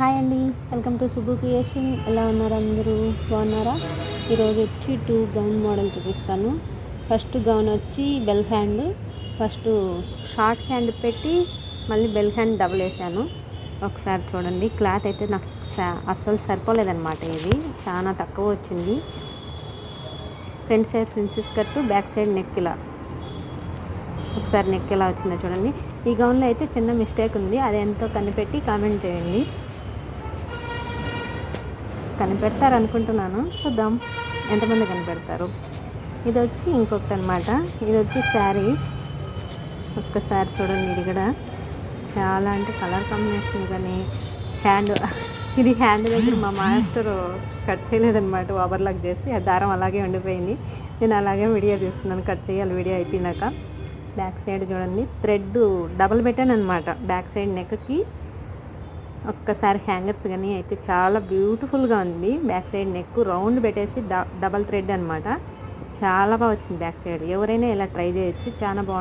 Hi అండి, welcome to Subbu creation. ఎలా ఉన్నారు అందరూ? బాగున్నారా? ఈరోజు వచ్చి 2 గౌన్ మోడల్ చూపిస్తాను. ఫస్ట్ గౌన్ వచ్చి bell hand. First short hand పెట్టి మళ్ళీ బెల్ హ్యాండ్ డబుల్ వేసాను. ఒకసారి చూడండి. క్లాత్ అయితే నాకు అస్సలు సరిపోలేదన్నమాట. ఇది చాలా తక్కువ వచ్చింది. Front side princess cut, back side neck ఇలా. ఒకసారి నెక్ ఎలా వచ్చిందో చూడండి. ఈ గౌన్లో అయితే చిన్న మిస్టేక్ ఉంది. అది ఎంతో కనిపెట్టి కామెంట్ చేయండి. కనిపెడతారనుకుంటున్నాను. చూద్దాం ఎంతమంది కనిపెడతారు. ఇది వచ్చి ఇంకొకటి అనమాట. ఇది వచ్చి శారీ. ఒక్కసారి చూడండి. ఇది కూడా చాలా అంటే కలర్ కాంబినేషన్ కానీ ఇది హ్యాండ్ దగ్గర మా మాస్టర్ కట్ చేయలేదన్నమాట. ఓవర్లాక్ చేసి ఆ దారం అలాగే ఉండిపోయింది. నేను అలాగే వీడియో తీస్తున్నాను. కట్ చేయాలి వీడియో అయిపోయినాక. బ్యాక్ సైడ్ చూడండి, థ్రెడ్ డబుల్ పెట్టాను అనమాట. బ్యాక్ సైడ్ నెక్కి ఒక్కసారి హ్యాంగర్స్ కానీ అయితే చాలా బ్యూటిఫుల్గా ఉంది. బ్యాక్ సైడ్ నెక్ రౌండ్ పెట్టేసి డబల్ థ్రెడ్ అనమాట. చాలా బాగా వచ్చింది బ్యాక్ సైడ్. ఎవరైనా ఇలా ట్రై చేయొచ్చు. చాలా బాగుంది.